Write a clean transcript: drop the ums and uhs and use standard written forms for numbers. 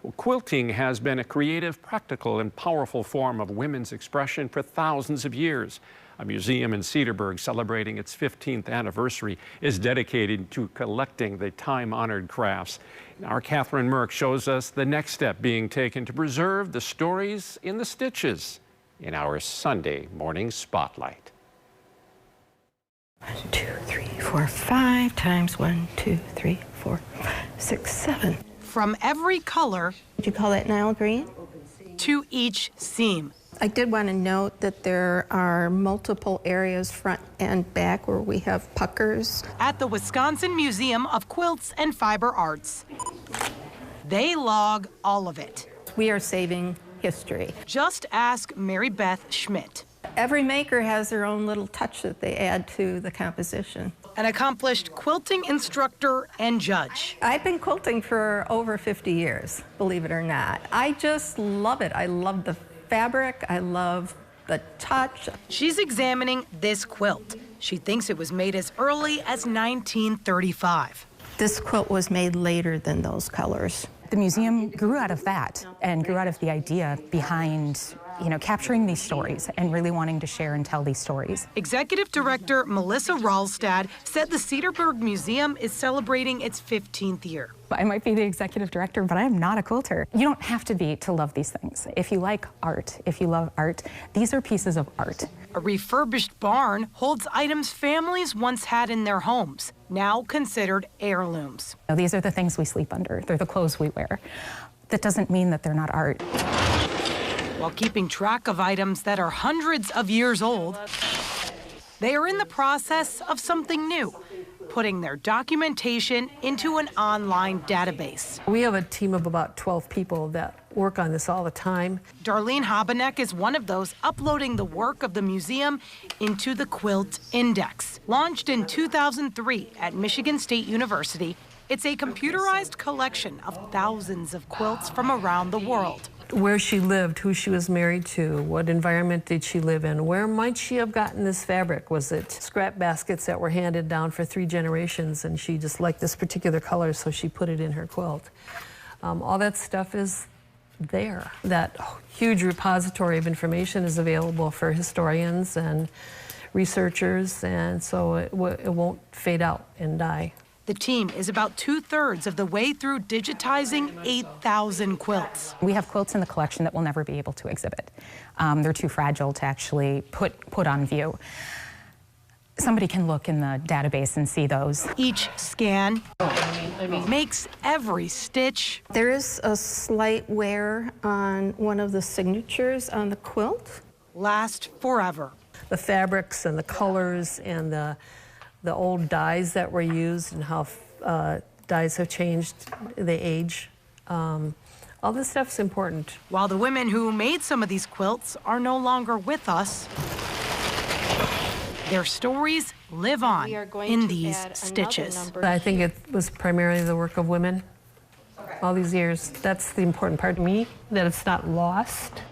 Well, quilting has been a creative, practical, and powerful form of women's expression for thousands of years. A museum in Cedarburg celebrating its 15th anniversary is dedicated to collecting the time-honored crafts. Our Catherine Merck shows us the next step being taken to preserve the stories in the stitches in our Sunday morning spotlight. 1, 2, 3, 4, 5 times 1, 2, 3, 4, 5, 6, 7. From every color. Would you call that Nile green? To each seam. I did want to note that there are multiple areas, front and back, where we have puckers. At the Wisconsin Museum of Quilts and Fiber Arts. They log all of it. We are saving history. Just ask Mary Beth Schmidt. Every maker has their own little touch that they add to the composition. An accomplished quilting instructor and judge. I've been quilting for over 50 years, believe it or not. I just love it. I love the fabric. I love the touch. She's examining this quilt. She thinks it was made as early as 1935. This quilt was made later than those colors. The museum grew out of that and grew out of the idea behind, capturing these stories and really wanting to share and tell these stories. Executive Director Melissa Ralstad said the Cedarburg Museum is celebrating its 15th year. I might be the executive director, but I am not a quilter. You don't have to be to love these things. If you like art, if you love art, these are pieces of art. A refurbished barn holds items families once had in their homes, now considered heirlooms. These are the things we sleep under. They're the clothes we wear. That doesn't mean that they're not art. While keeping track of items that are hundreds of years old, they are in the process of something new, putting their documentation into an online database. We have a team of about 12 people that work on this all the time. Darlene Habeneck is one of those uploading the work of the museum into the Quilt Index. Launched in 2003 at Michigan State University, it's a computerized collection of thousands of quilts from around the world. Where she lived, who she was married to, what environment did she live in, where might she have gotten this fabric? Was it scrap baskets that were handed down for 3 generations and she just liked this particular color, so she put it in her quilt? All that stuff is there. That huge repository of information is available for historians and researchers, and so it won't fade out and die. The team is about 2/3 of the way through digitizing 8,000 quilts. We have quilts in the collection that we'll never be able to exhibit. They're too fragile to actually put on view. Somebody can look in the database and see those. Each scan makes every stitch. There is a slight wear on one of the signatures on the quilt. Last forever. The fabrics and the colors and the old dyes that were used and how dyes have changed, they age. All this stuff's important. While the women who made some of these quilts are no longer with us, their stories live on in these stitches. I think it was primarily the work of women all these years. That's the important part to me, that it's not lost.